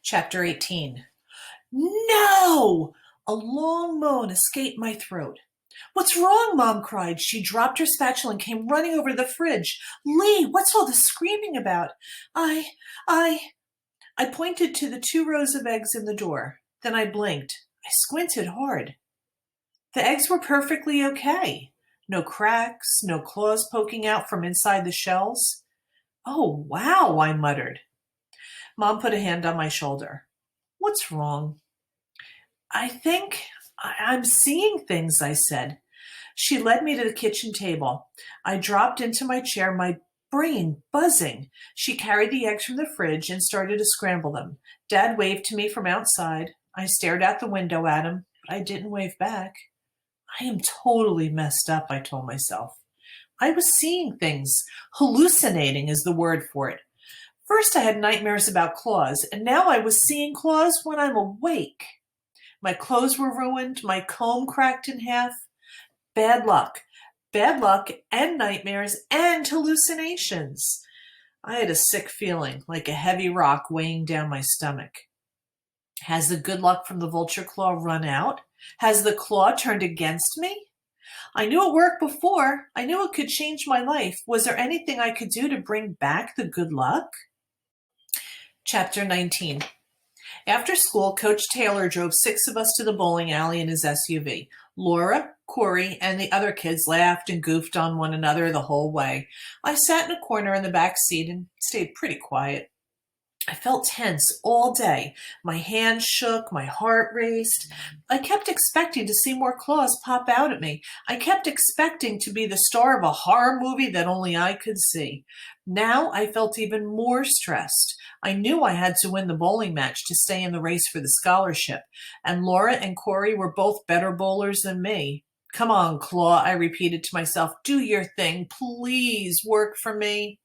Chapter 18. No! A long moan escaped my throat. What's wrong? Mom cried. She dropped her spatula and came running over to the fridge. Lee, what's all the screaming about? I, I, I pointed to the 2 rows of eggs in the door. Then I blinked. I squinted hard. The eggs were perfectly okay. No cracks, no claws poking out from inside the shells. Oh, wow, I muttered. Mom put a hand on my shoulder. What's wrong? I think I'm seeing things, I said. She led me to the kitchen table. I dropped into my chair, my brain buzzing. She carried the eggs from the fridge and started to scramble them. Dad waved to me from outside. I stared out the window at him, but I didn't wave back. I am totally messed up, I told myself. I was seeing things. Hallucinating is the word for it. First I had nightmares about claws, and now I was seeing claws when I'm awake. My clothes were ruined, my comb cracked in half. Bad luck. Bad luck and nightmares and hallucinations. I had a sick feeling, like a heavy rock weighing down my stomach. Has the good luck from the vulture claw run out? Has the claw turned against me? I knew it worked before. I knew it could change my life. Was there anything I could do to bring back the good luck? Chapter 19. After school, Coach Taylor drove 6 of us to the bowling alley in his SUV. Laura, Cory, and the other kids laughed and goofed on one another the whole way. I sat in a corner in the back seat and stayed pretty quiet. I felt tense all day. My hands shook, my heart raced. I kept expecting to see more claws pop out at me. I kept expecting to be the star of a horror movie that only I could see. Now I felt even more stressed. I knew I had to win the bowling match to stay in the race for the scholarship, and Laura and Cory were both better bowlers than me. Come on, Claw, I repeated to myself. Do your thing. Please work for me.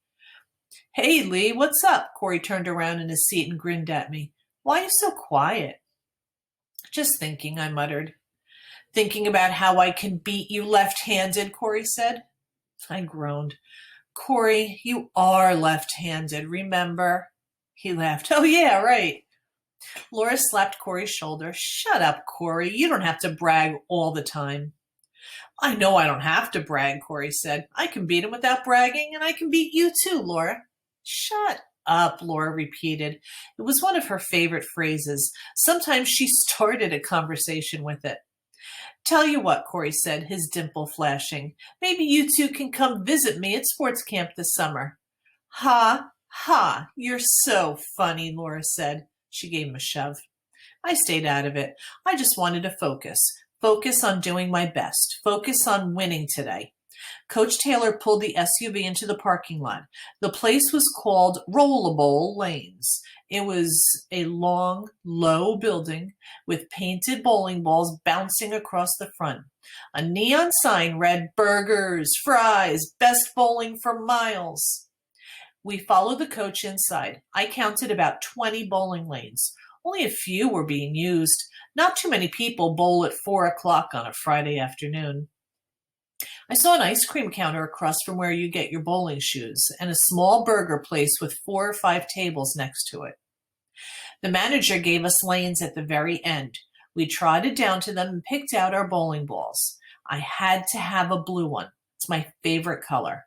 Hey, Lee, what's up? Cory turned around in his seat and grinned at me. Why are you so quiet? Just thinking, I muttered. Thinking about how I can beat you left-handed, Cory said. I groaned. Cory, you are left-handed, remember? He laughed. Oh, yeah, right. Laura slapped Cory's shoulder. Shut up, Cory. You don't have to brag all the time. I know I don't have to brag, Cory said. I can beat him without bragging, and I can beat you too, Laura. Shut up, Laura repeated. It was one of her favorite phrases. Sometimes she started a conversation with it. Tell you what, Cory said, his dimple flashing. Maybe you two can come visit me at sports camp this summer. Ha, ha, you're so funny, Laura said. She gave him a shove. I stayed out of it. I just wanted to focus. Focus on doing my best. Focus on winning today. Coach Taylor pulled the SUV into the parking lot. The place was called Rollable Lanes. It was a long, low building with painted bowling balls bouncing across the front. A neon sign read, Burgers, Fries, Best Bowling for Miles. We followed the coach inside. I counted about 20 bowling lanes. Only a few were being used. Not too many people bowl at 4 o'clock on a Friday afternoon. I saw an ice cream counter across from where you get your bowling shoes and a small burger place with 4 or 5 tables next to it. The manager gave us lanes at the very end. We trotted down to them and picked out our bowling balls. I had to have a blue one. It's my favorite color.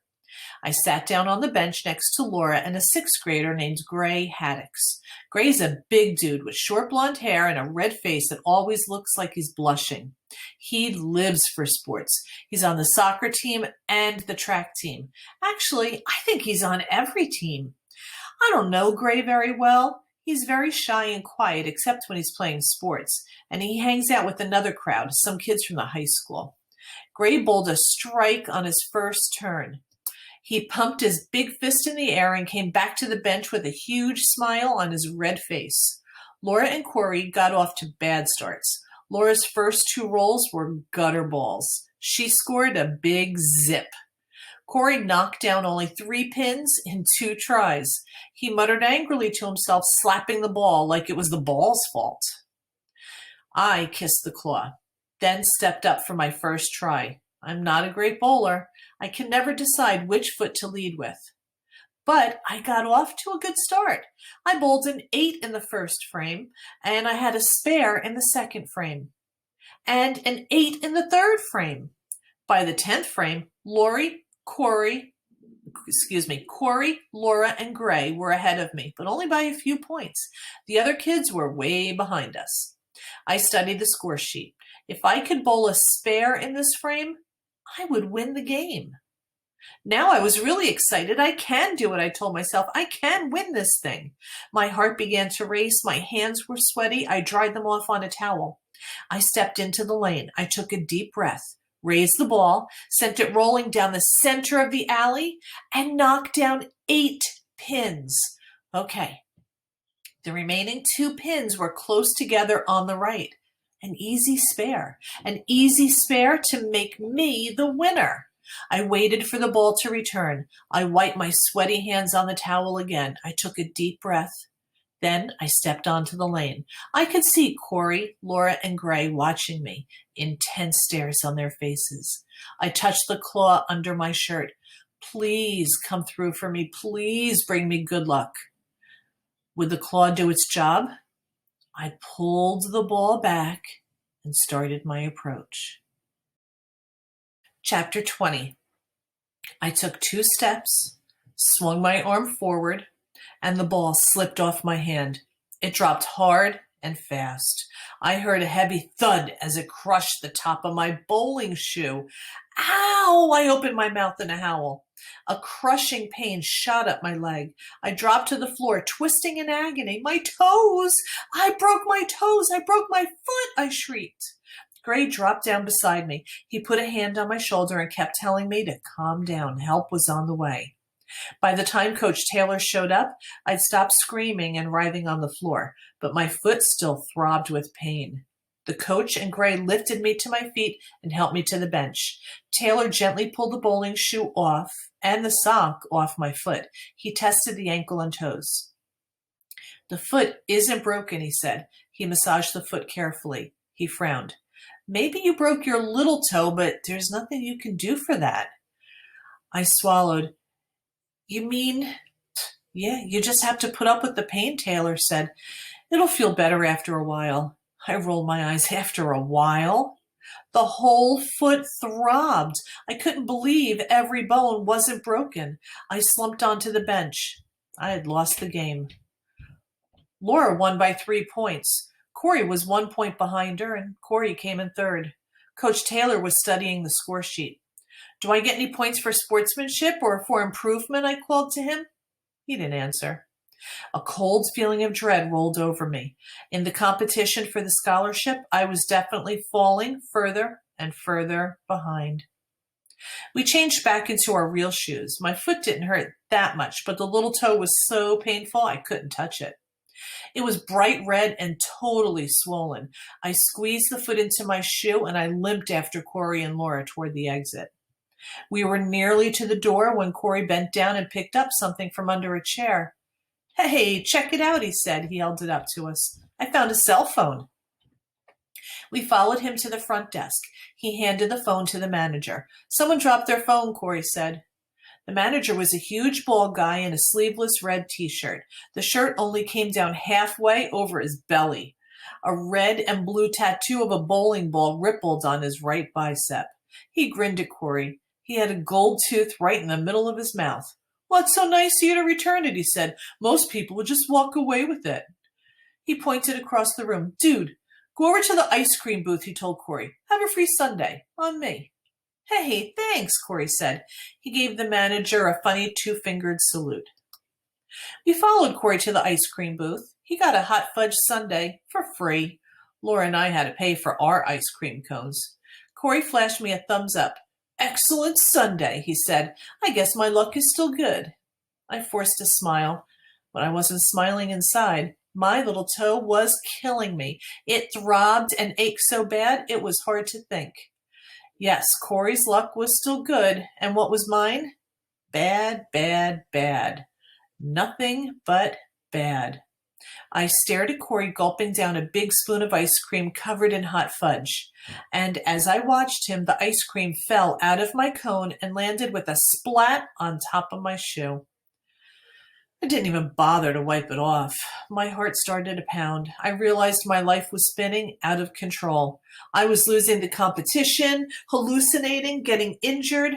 I sat down on the bench next to Laura and a 6th grader named Gray Haddix. Gray's a big dude with short blonde hair and a red face that always looks like he's blushing. He lives for sports. He's on the soccer team and the track team. Actually, I think he's on every team. I don't know Gray very well. He's very shy and quiet except when he's playing sports, and he hangs out with another crowd, some kids from the high school. Gray bowled a strike on his first turn. He pumped his big fist in the air and came back to the bench with a huge smile on his red face. Laura and Cory got off to bad starts. Laura's first 2 rolls were gutter balls. She scored a big zip. Cory knocked down only 3 pins in 2 tries. He muttered angrily to himself, slapping the ball like it was the ball's fault. I kissed the claw, then stepped up for my first try. I'm not a great bowler. I can never decide which foot to lead with. But I got off to a good start. I bowled an 8 in the first frame, and I had a spare in the second frame, and an 8 in the third frame. By the 10th frame, Cory, Laura, and Gray were ahead of me, but only by a few points. The other kids were way behind us. I studied the score sheet. If I could bowl a spare in this frame, I would win the game. Now I was really excited. I can do it, I told myself. I can win this thing. My heart began to race. My hands were sweaty. I dried them off on a towel. I stepped into the lane. I took a deep breath, raised the ball, sent it rolling down the center of the alley, and knocked down 8 pins. Okay. The remaining 2 pins were close together on the right. An easy spare to make me the winner. I waited for the ball to return. I wiped my sweaty hands on the towel again. I took a deep breath. Then I stepped onto the lane. I could see Cory, Laura, and Gray watching me, intense stares on their faces. I touched the claw under my shirt. Please come through for me. Please bring me good luck. Would the claw do its job? I pulled the ball back and started my approach. Chapter 20. I took 2 steps, swung my arm forward, and the ball slipped off my hand. It dropped hard and fast. I heard a heavy thud as it crushed the top of my bowling shoe. Ow! I opened my mouth in a howl. A crushing pain shot up my leg. I dropped to the floor, twisting in agony. My toes! I broke my toes! I broke my foot! I shrieked. Gray dropped down beside me. He put a hand on my shoulder and kept telling me to calm down. Help was on the way. By the time Coach Taylor showed up, I'd stopped screaming and writhing on the floor, but my foot still throbbed with pain. The coach and Gray lifted me to my feet and helped me to the bench. Taylor gently pulled the bowling shoe off and the sock off my foot. He tested the ankle and toes. The foot isn't broken, he said. He massaged the foot carefully. He frowned. Maybe you broke your little toe, but there's nothing you can do for that. I swallowed. You mean, yeah, you just have to put up with the pain, Taylor said. It'll feel better after a while. I rolled my eyes. After a while? The whole foot throbbed. I couldn't believe every bone wasn't broken. I slumped onto the bench. I had lost the game. Laura won by 3 points. Cory was 1 point behind her, and Cory came in third. Coach Taylor was studying the score sheet. Do I get any points for sportsmanship or for improvement? I called to him. He didn't answer. A cold feeling of dread rolled over me. In the competition for the scholarship, I was definitely falling further and further behind. We changed back into our real shoes. My foot didn't hurt that much, but the little toe was so painful I couldn't touch it. It was bright red and totally swollen. I squeezed the foot into my shoe and I limped after Cory and Laura toward the exit. We were nearly to the door when Cory bent down and picked up something from under a chair. Hey, check it out, he said. He held it up to us. I found a cell phone. We followed him to the front desk. He handed the phone to the manager. Someone dropped their phone, Cory said. The manager was a huge bald guy in a sleeveless red t-shirt. The shirt only came down halfway over his belly. A red and blue tattoo of a bowling ball rippled on his right bicep. He grinned at Cory. He had a gold tooth right in the middle of his mouth. Well, it's so nice of you to return it, he said. Most people would just walk away with it. He pointed across the room. Dude, go over to the ice cream booth, he told Cory. Have a free sundae. On me. Hey, thanks, Cory said. He gave the manager a funny 2-fingered salute. We followed Cory to the ice cream booth. He got a hot fudge sundae for free. Laura and I had to pay for our ice cream cones. Cory flashed me a thumbs up. Excellent sundae, he said. I guess my luck is still good. I forced a smile, but I wasn't smiling inside. My little toe was killing me. It throbbed and ached so bad it was hard to think. Yes, Cory's luck was still good, and what was mine? Bad, bad, bad. Nothing but bad. I stared at Cory gulping down a big spoon of ice cream covered in hot fudge. And as I watched him, the ice cream fell out of my cone and landed with a splat on top of my shoe. I didn't even bother to wipe it off. My heart started to pound. I realized my life was spinning out of control. I was losing the competition, hallucinating, getting injured.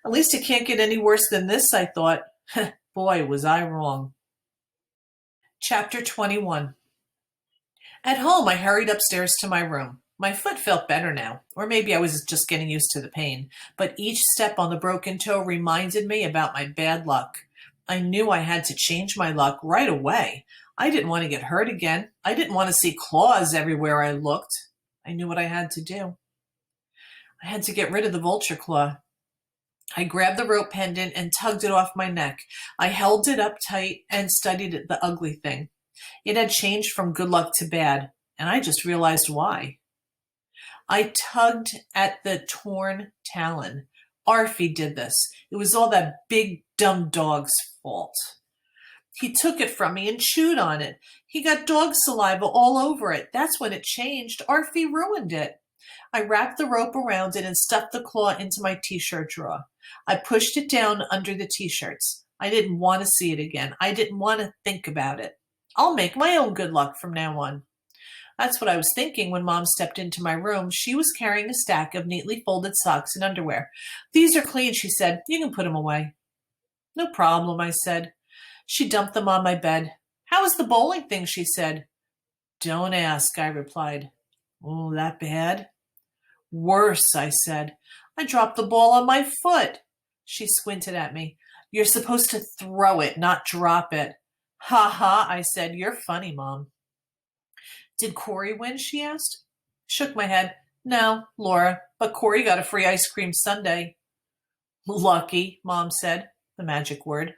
At least it can't get any worse than this, I thought. Boy, was I wrong. Chapter 21. At home, I hurried upstairs to my room. My foot felt better now, or maybe I was just getting used to the pain, but each step on the broken toe reminded me about my bad luck. I knew I had to change my luck right away. I didn't want to get hurt again. I didn't want to see claws everywhere I looked. I knew what I had to do. I had to get rid of the vulture claw. I grabbed the rope pendant and tugged it off my neck. I held it up tight and studied the ugly thing. It had changed from good luck to bad, and I just realized why. I tugged at the torn talon. Arfie did this. It was all that big, dumb dog's fault. He took it from me and chewed on it. He got dog saliva all over it. That's when it changed. Arfie ruined it. I wrapped the rope around it and stuffed the claw into my t-shirt drawer. I pushed it down under the t-shirts. I didn't want to see it again. I didn't want to think about it. I'll make my own good luck from now on. That's what I was thinking when Mom stepped into my room. She was carrying a stack of neatly folded socks and underwear. These are clean, she said. You can put them away. No problem, I said. She dumped them on my bed. How is the bowling thing, she said. Don't ask, I replied. Oh, that bad? Worse, I said. I dropped the ball on my foot. She squinted at me. You're supposed to throw it, not drop it. Ha ha, I said. You're funny, Mom. Did Cory win, she asked. Shook my head. No, Laura, but Cory got a free ice cream sundae. Lucky, Mom said, the magic word.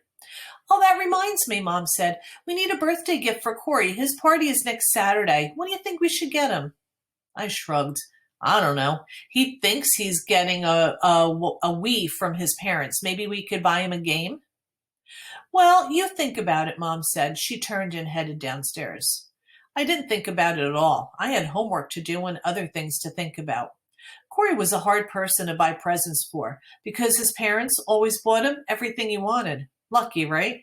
Oh, that reminds me, Mom said. We need a birthday gift for Cory. His party is next Saturday. What do you think we should get him? I shrugged. I don't know. He thinks he's getting a Wii from his parents. Maybe we could buy him a game? Well, you think about it, Mom said. She turned and headed downstairs. I didn't think about it at all. I had homework to do and other things to think about. Cory was a hard person to buy presents for because his parents always bought him everything he wanted. Lucky, right?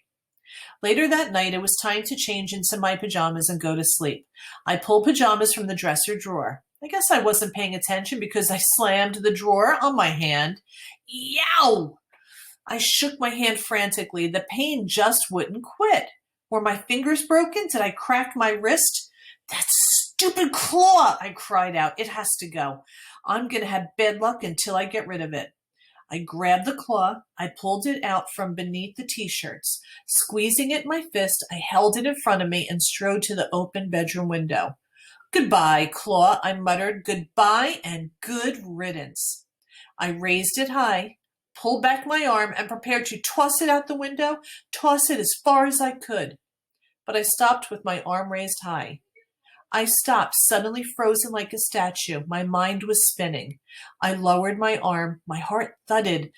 Later that night, it was time to change into my pajamas and go to sleep. I pulled pajamas from the dresser drawer. I guess I wasn't paying attention because I slammed the drawer on my hand. Yow! I shook my hand frantically. The pain just wouldn't quit. Were my fingers broken? Did I crack my wrist? That stupid claw! I cried out. It has to go. I'm going to have bad luck until I get rid of it. I grabbed the claw. I pulled it out from beneath the t-shirts. Squeezing it in my fist, I held it in front of me and strode to the open bedroom window. Goodbye, claw, I muttered. Goodbye and good riddance. I raised it high, pulled back my arm, and prepared to toss it out the window, toss it as far as I could. But I stopped with my arm raised high. I stopped, suddenly frozen like a statue. My mind was spinning. I lowered my arm. My heart thudded.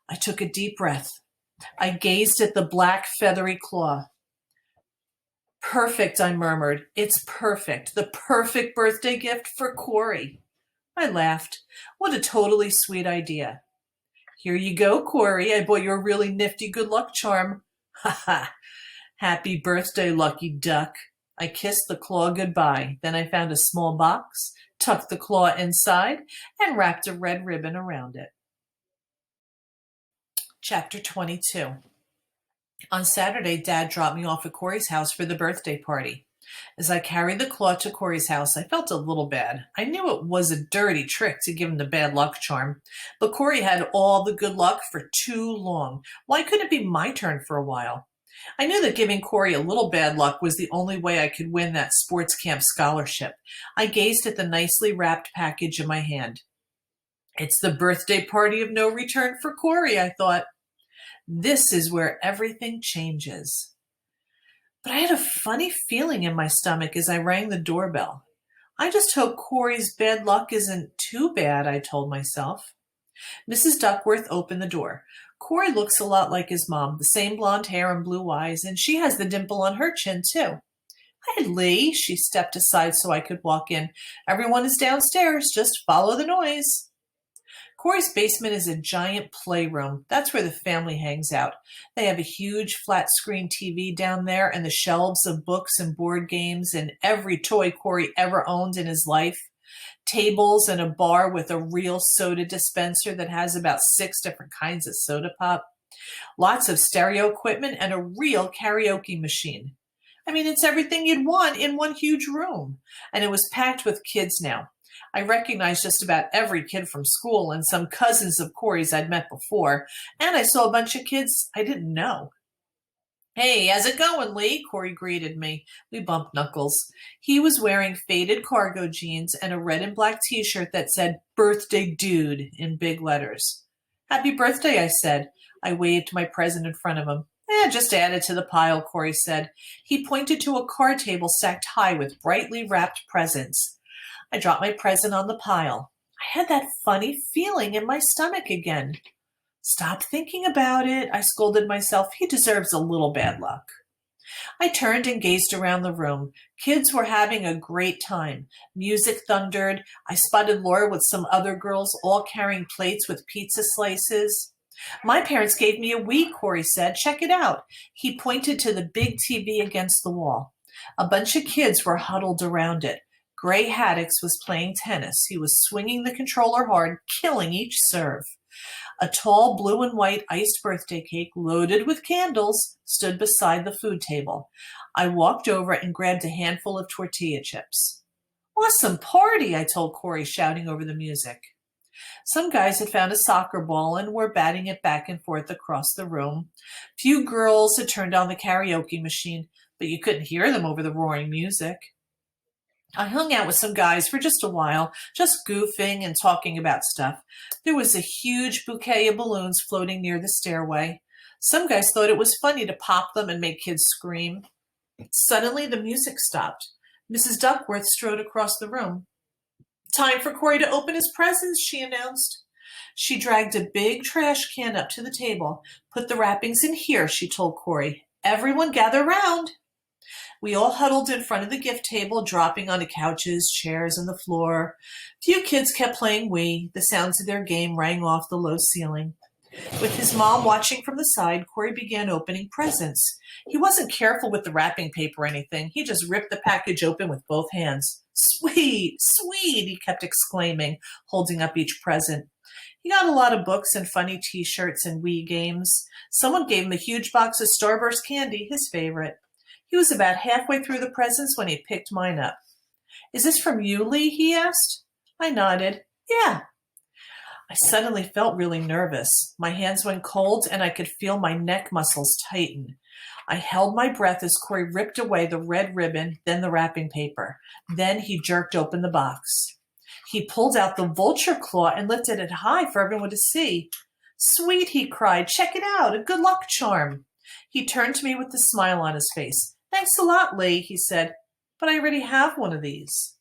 I took a deep breath. I gazed at the black, feathery claw. Perfect, I murmured. It's perfect. The perfect birthday gift for Cory. I laughed. What a totally sweet idea. Here you go, Cory. I bought you a really nifty good luck charm. Ha ha. Happy birthday, lucky duck. I kissed the claw goodbye. Then I found a small box, tucked the claw inside, and wrapped a red ribbon around it. Chapter 22. On Saturday, Dad dropped me off at Cory's house for the birthday party. As I carried the claw to Cory's house, I felt a little bad. I knew it was a dirty trick to give him the bad luck charm, but Cory had all the good luck for too long. Why couldn't it be my turn for a while? I knew that giving Cory a little bad luck was the only way I could win that sports camp scholarship. I gazed at the nicely wrapped package in my hand. It's the birthday party of no return for Cory, I thought. This is where everything changes. But I had a funny feeling in my stomach as I rang the doorbell. I just hope Cory's bad luck isn't too bad, I told myself. Mrs. Duckworth opened the door. Cory looks a lot like his mom, the same blonde hair and blue eyes, and she has the dimple on her chin, too. Hi, Lee. She stepped aside so I could walk in. Everyone is downstairs. Just follow the noise. Cory's basement is a giant playroom. That's where the family hangs out. They have a huge flat-screen TV down there and the shelves of books and board games and every toy Cory ever owned in his life. Tables and a bar with a real soda dispenser that has about 6 different kinds of soda pop. Lots of stereo equipment and a real karaoke machine. I mean, it's everything you'd want in one huge room. And it was packed with kids now. I recognized just about every kid from school and some cousins of Cory's I'd met before, and I saw a bunch of kids I didn't know. "Hey, how's it going, Lee?" Cory greeted me. We bumped knuckles. He was wearing faded cargo jeans and a red and black t-shirt that said "Birthday Dude" in big letters. "Happy birthday," I said. I waved my present in front of him. Just add it to the pile," Cory said. He pointed to a card table stacked high with brightly wrapped presents. I dropped my present on the pile. I had that funny feeling in my stomach again. "Stop thinking about it," I scolded myself. "He deserves a little bad luck." I turned and gazed around the room. Kids were having a great time. Music thundered. I spotted Laura with some other girls, all carrying plates with pizza slices. "My parents gave me a Wii," Cory said. "Check it out." He pointed to the big TV against the wall. A bunch of kids were huddled around it. Gray Haddix was playing tennis. He was swinging the controller hard, killing each serve. A tall blue and white iced birthday cake, loaded with candles, stood beside the food table. I walked over and grabbed a handful of tortilla chips. "Awesome party," I told Cory, shouting over the music. Some guys had found a soccer ball and were batting it back and forth across the room. Few girls had turned on the karaoke machine, but you couldn't hear them over the roaring music. I hung out with some guys for just a while, just goofing and talking about stuff. There was a huge bouquet of balloons floating near the stairway. Some guys thought it was funny to pop them and make kids scream. Suddenly, the music stopped. Mrs. Duckworth strode across the room. "Time for Cory to open his presents," she announced. She dragged a big trash can up to the table. "Put the wrappings in here," she told Cory. "Everyone gather round." We all huddled in front of the gift table, dropping onto couches, chairs, and the floor. Few kids kept playing Wii. The sounds of their game rang off the low ceiling. With his mom watching from the side, Cory began opening presents. He wasn't careful with the wrapping paper or anything. He just ripped the package open with both hands. "Sweet, sweet," he kept exclaiming, holding up each present. He got a lot of books and funny t-shirts and Wii games. Someone gave him a huge box of Starburst candy, his favorite. He was about halfway through the presents when he picked mine up. "Is this from you, Lee?" he asked. I nodded. "Yeah." I suddenly felt really nervous. My hands went cold and I could feel my neck muscles tighten. I held my breath as Cory ripped away the red ribbon, then the wrapping paper. Then he jerked open the box. He pulled out the vulture claw and lifted it high for everyone to see. "Sweet," he cried. "Check it out, a good luck charm." He turned to me with a smile on his face. "Thanks a lot, Lee," he said, "but I already have one of these."